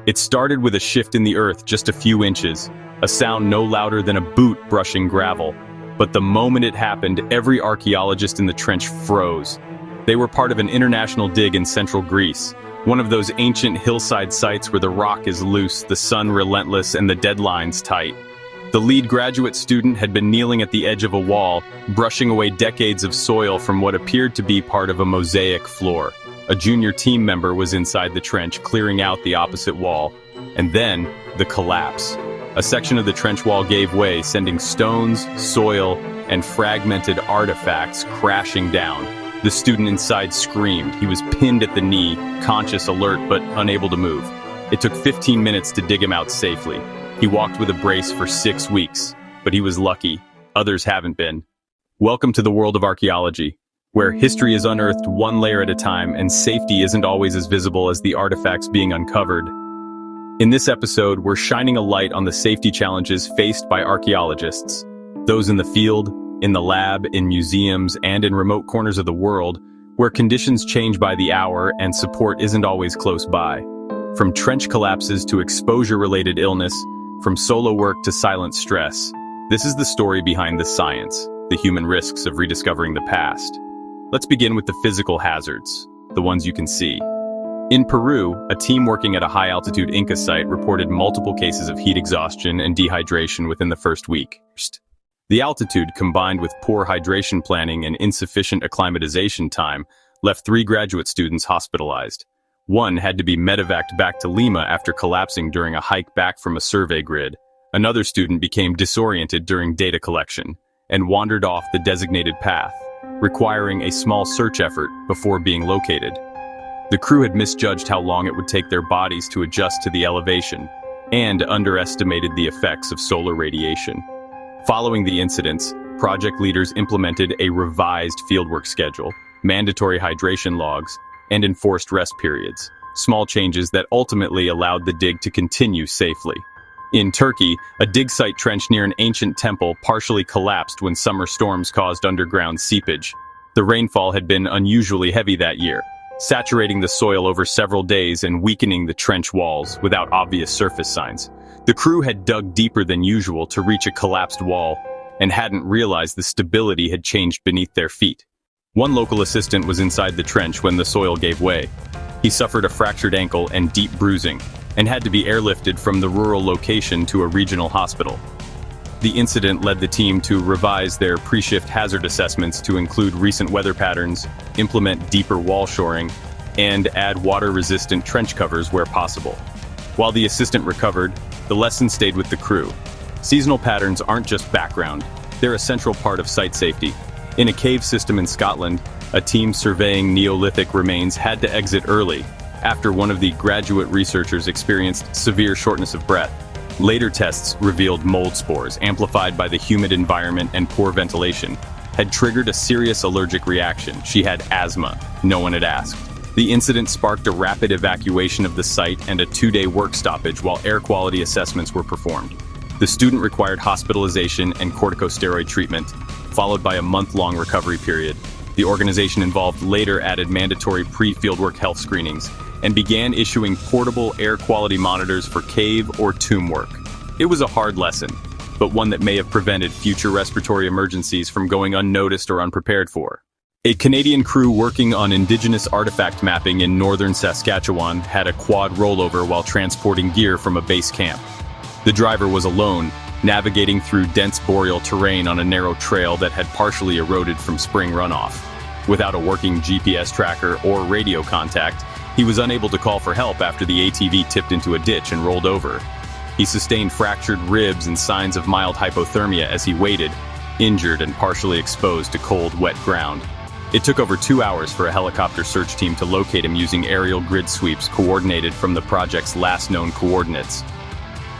It started with a shift in the earth just a few inches, a sound no louder than a boot brushing gravel. But the moment it happened, every archaeologist in the trench froze. They were part of an international dig in central Greece, one of those ancient hillside sites where the rock is loose, the sun relentless, and the deadlines tight. The lead graduate student had been kneeling at the edge of a wall, brushing away decades of soil from what appeared to be part of a mosaic floor. A junior team member was inside the trench, clearing out the opposite wall. And then, the collapse. A section of the trench wall gave way, sending stones, soil, and fragmented artifacts crashing down. The student inside screamed. He was pinned at the knee, conscious, alert, but unable to move. It took 15 minutes to dig him out safely. He walked with a brace for 6 weeks, but he was lucky. Others haven't been. Welcome to the world of archaeology, where history is unearthed one layer at a time and safety isn't always as visible as the artifacts being uncovered. In this episode, we're shining a light on the safety challenges faced by archaeologists, those in the field, in the lab, in museums, and in remote corners of the world, where conditions change by the hour and support isn't always close by. From trench collapses to exposure-related illness, from solo work to silent stress, this is the story behind the science, the human risks of rediscovering the past. Let's begin with the physical hazards, the ones you can see. In Peru, a team working at a high-altitude Inca site reported multiple cases of heat exhaustion and dehydration within the first week. The altitude, combined with poor hydration planning and insufficient acclimatization time, left 3 graduate students hospitalized. One had to be medevaced back to Lima after collapsing during a hike back from a survey grid. Another student became disoriented during data collection and wandered off the designated path, requiring a small search effort before being located. The crew had misjudged how long it would take their bodies to adjust to the elevation and underestimated the effects of solar radiation. Following the incidents, project leaders implemented a revised fieldwork schedule, mandatory hydration logs, and enforced rest periods, small changes that ultimately allowed the dig to continue safely. In Turkey, a dig site trench near an ancient temple partially collapsed when summer storms caused underground seepage. The rainfall had been unusually heavy that year, saturating the soil over several days and weakening the trench walls without obvious surface signs. The crew had dug deeper than usual to reach a collapsed wall and hadn't realized the stability had changed beneath their feet. One local assistant was inside the trench when the soil gave way. He suffered a fractured ankle and deep bruising, and had to be airlifted from the rural location to a regional hospital. The incident led the team to revise their pre-shift hazard assessments to include recent weather patterns, implement deeper wall shoring, and add water-resistant trench covers where possible. While the assistant recovered, the lesson stayed with the crew. Seasonal patterns aren't just background, they're a central part of site safety. In a cave system in Scotland, a team surveying Neolithic remains had to exit early after one of the graduate researchers experienced severe shortness of breath. Later tests revealed mold spores, amplified by the humid environment and poor ventilation, had triggered a serious allergic reaction. She had asthma. No one had asked. The incident sparked a rapid evacuation of the site and a 2-day work stoppage while air quality assessments were performed. The student required hospitalization and corticosteroid treatment, followed by a month-long recovery period. The organization involved later added mandatory pre-fieldwork health screenings and began issuing portable air quality monitors for cave or tomb work. It was a hard lesson, but one that may have prevented future respiratory emergencies from going unnoticed or unprepared for. A Canadian crew working on indigenous artifact mapping in northern Saskatchewan had a quad rollover while transporting gear from a base camp. The driver was alone, navigating through dense boreal terrain on a narrow trail that had partially eroded from spring runoff. Without a working GPS tracker or radio contact, he was unable to call for help after the ATV tipped into a ditch and rolled over. He sustained fractured ribs and signs of mild hypothermia as he waited, injured and partially exposed to cold, wet ground. It took over 2 hours for a helicopter search team to locate him using aerial grid sweeps coordinated from the project's last known coordinates.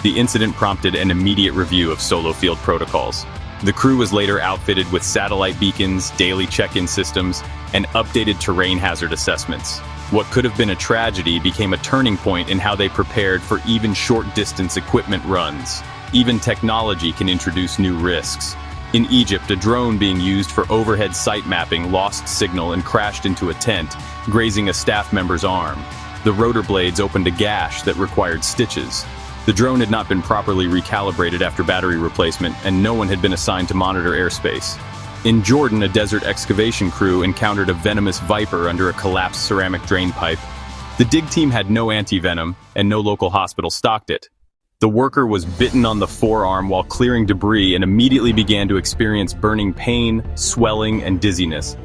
The incident prompted an immediate review of solo field protocols. The crew was later outfitted with satellite beacons, daily check-in systems, and updated terrain hazard assessments. What could have been a tragedy became a turning point in how they prepared for even short-distance equipment runs. Even technology can introduce new risks. In Egypt, a drone being used for overhead site mapping lost signal and crashed into a tent, grazing a staff member's arm. The rotor blades opened a gash that required stitches. The drone had not been properly recalibrated after battery replacement, and no one had been assigned to monitor airspace. In Jordan, a desert excavation crew encountered a venomous viper under a collapsed ceramic drain pipe. The dig team had no anti-venom, and no local hospital stocked it. The worker was bitten on the forearm while clearing debris and immediately began to experience burning pain, swelling, and dizziness.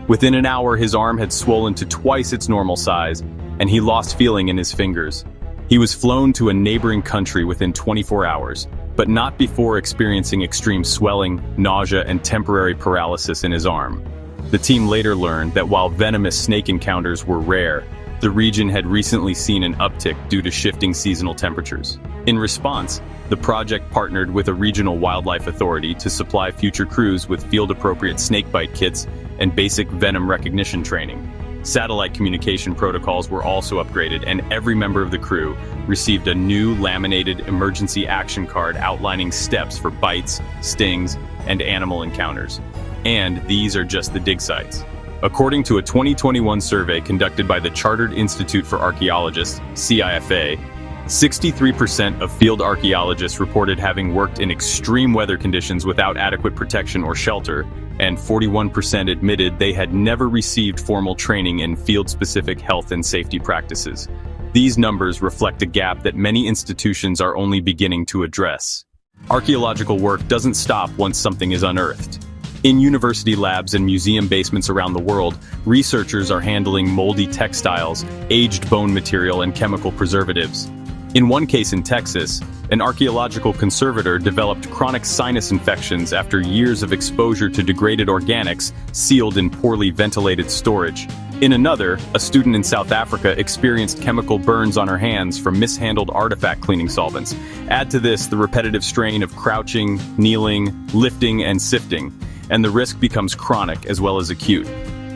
Within an hour, his arm had swollen to twice its normal size, and he lost feeling in his fingers. He was flown to a neighboring country within 24 hours, but not before experiencing extreme swelling, nausea, and temporary paralysis in his arm. The team later learned that while venomous snake encounters were rare, the region had recently seen an uptick due to shifting seasonal temperatures. In response, the project partnered with a regional wildlife authority to supply future crews with field-appropriate snakebite kits and basic venom recognition training. Satellite communication protocols were also upgraded, and every member of the crew received a new laminated emergency action card outlining steps for bites, stings, and animal encounters. And these are just the dig sites. According to a 2021 survey conducted by the Chartered Institute for Archaeologists, CIFA, 63% of field archaeologists reported having worked in extreme weather conditions without adequate protection or shelter, and 41% admitted they had never received formal training in field-specific health and safety practices. These numbers reflect a gap that many institutions are only beginning to address. Archaeological work doesn't stop once something is unearthed. In university labs and museum basements around the world, researchers are handling moldy textiles, aged bone material, and chemical preservatives. In one case in Texas, an archaeological conservator developed chronic sinus infections after years of exposure to degraded organics sealed in poorly ventilated storage. In another, a student in South Africa experienced chemical burns on her hands from mishandled artifact cleaning solvents. Add to this the repetitive strain of crouching, kneeling, lifting, and sifting, and the risk becomes chronic as well as acute.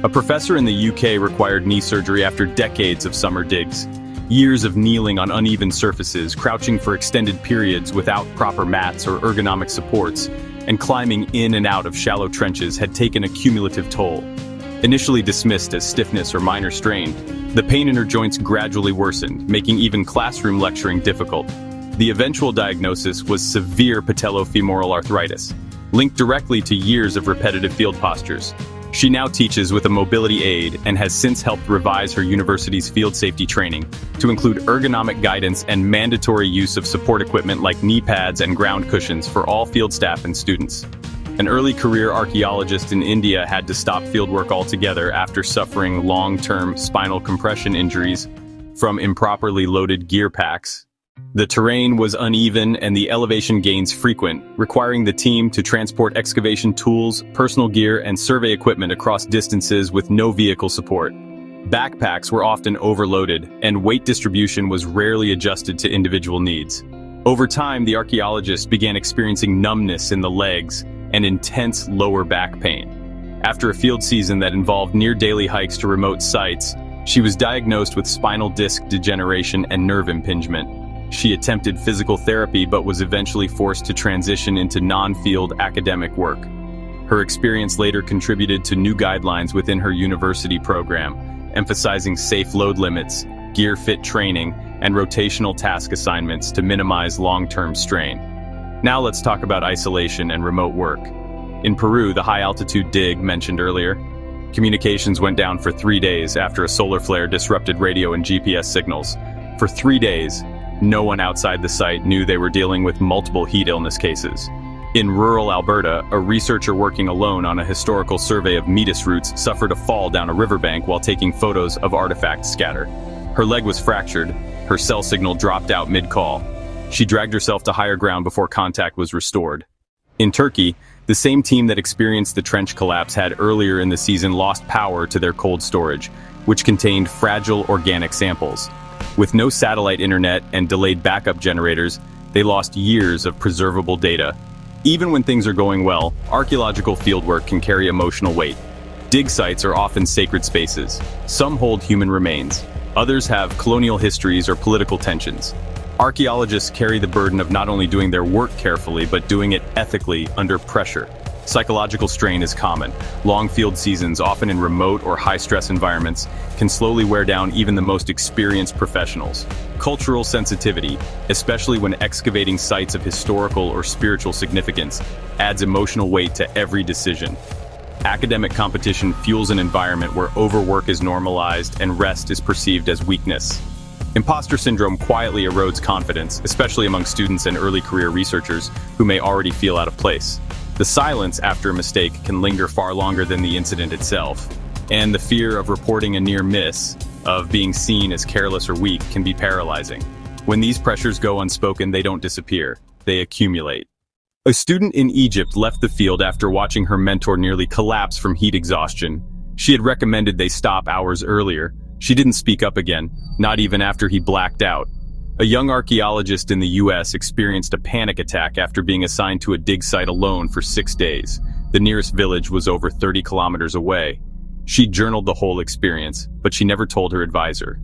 A professor in the UK required knee surgery after decades of summer digs. Years of kneeling on uneven surfaces, crouching for extended periods without proper mats or ergonomic supports, and climbing in and out of shallow trenches had taken a cumulative toll. Initially dismissed as stiffness or minor strain, the pain in her joints gradually worsened, making even classroom lecturing difficult. The eventual diagnosis was severe patellofemoral arthritis, linked directly to years of repetitive field postures. She now teaches with a mobility aid and has since helped revise her university's field safety training to include ergonomic guidance and mandatory use of support equipment like knee pads and ground cushions for all field staff and students. An early career archaeologist in India had to stop fieldwork altogether after suffering long-term spinal compression injuries from improperly loaded gear packs. The terrain was uneven and the elevation gains frequent, requiring the team to transport excavation tools, personal gear, and survey equipment across distances with no vehicle support. Backpacks were often overloaded, and weight distribution was rarely adjusted to individual needs. Over time, the archaeologist began experiencing numbness in the legs and intense lower back pain. After a field season that involved near-daily hikes to remote sites, she was diagnosed with spinal disc degeneration and nerve impingement. She attempted physical therapy but was eventually forced to transition into non-field academic work. Her experience later contributed to new guidelines within her university program, emphasizing safe load limits, gear fit training, and rotational task assignments to minimize long-term strain. Now let's talk about isolation and remote work. In Peru, the high-altitude dig mentioned earlier, communications went down for 3 days after a solar flare disrupted radio and GPS signals. For 3 days, no one outside the site knew they were dealing with multiple heat illness cases. In rural Alberta, a researcher working alone on a historical survey of metis roots suffered a fall down a riverbank while taking photos of artifact scatter. Her leg was fractured, her cell signal dropped out mid-call. She dragged herself to higher ground before contact was restored. In Turkey, the same team that experienced the trench collapse had earlier in the season lost power to their cold storage, which contained fragile organic samples. With no satellite internet and delayed backup generators, they lost years of preservable data. Even when things are going well, archaeological fieldwork can carry emotional weight. Dig sites are often sacred spaces. Some hold human remains. Others have colonial histories or political tensions. Archaeologists carry the burden of not only doing their work carefully, but doing it ethically under pressure. Psychological strain is common. Long field seasons, often in remote or high-stress environments, can slowly wear down even the most experienced professionals. Cultural sensitivity, especially when excavating sites of historical or spiritual significance, adds emotional weight to every decision. Academic competition fuels an environment where overwork is normalized and rest is perceived as weakness. Imposter syndrome quietly erodes confidence, especially among students and early career researchers who may already feel out of place. The silence after a mistake can linger far longer than the incident itself, and the fear of reporting a near miss, of being seen as careless or weak, can be paralyzing. When these pressures go unspoken, they don't disappear, they accumulate. A student in Egypt left the field after watching her mentor nearly collapse from heat exhaustion. She had recommended they stop hours earlier. She didn't speak up again, not even after he blacked out. A young archaeologist in the US experienced a panic attack after being assigned to a dig site alone for 6 days. The nearest village was over 30 kilometers away. She journaled the whole experience, but she never told her advisor.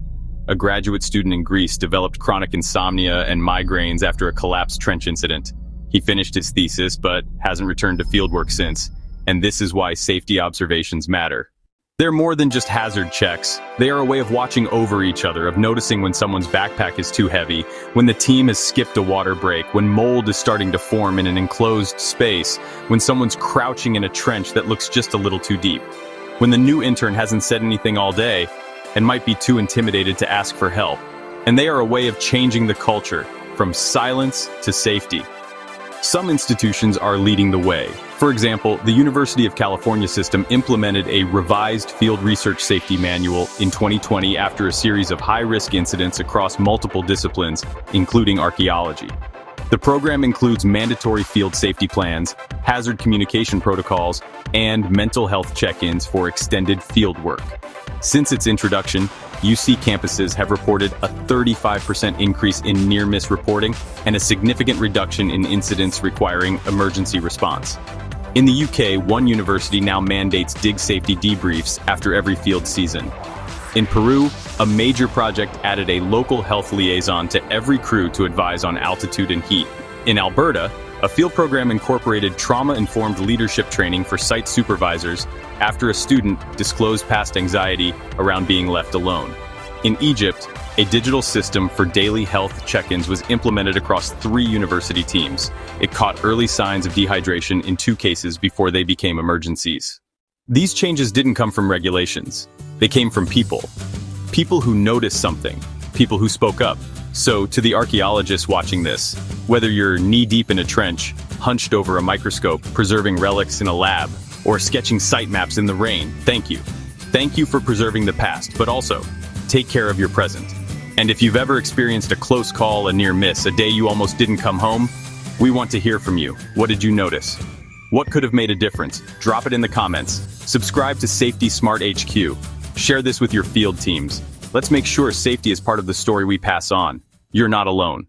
A graduate student in Greece developed chronic insomnia and migraines after a collapsed trench incident. He finished his thesis, but hasn't returned to fieldwork since. And this is why safety observations matter. They're more than just hazard checks. They are a way of watching over each other, of noticing when someone's backpack is too heavy, when the team has skipped a water break, when mold is starting to form in an enclosed space, when someone's crouching in a trench that looks just a little too deep, when the new intern hasn't said anything all day and might be too intimidated to ask for help. And they are a way of changing the culture, from silence to safety. Some institutions are leading the way. For example, the University of California system implemented a revised field research safety manual in 2020 after a series of high-risk incidents across multiple disciplines, including archaeology. The program includes mandatory field safety plans, hazard communication protocols, and mental health check-ins for extended field work. Since its introduction, UC campuses have reported a 35% increase in near-miss reporting and a significant reduction in incidents requiring emergency response. In the UK, one university now mandates dig safety debriefs after every field season. In Peru, a major project added a local health liaison to every crew to advise on altitude and heat. In Alberta, a field program incorporated trauma-informed leadership training for site supervisors after a student disclosed past anxiety around being left alone. In Egypt, a digital system for daily health check-ins was implemented across 3 university teams. It caught early signs of dehydration in 2 cases before they became emergencies. These changes didn't come from regulations. They came from people. People who noticed something. People who spoke up. So, to the archaeologists watching this, whether you're knee-deep in a trench, hunched over a microscope, preserving relics in a lab, or sketching site maps in the rain, thank you. Thank you for preserving the past, but also, take care of your present. And if you've ever experienced a close call, a near miss, a day you almost didn't come home, we want to hear from you. What did you notice? What could have made a difference? Drop it in the comments. Subscribe to Safety Smart HQ. Share this with your field teams. Let's make sure safety is part of the story we pass on. You're not alone.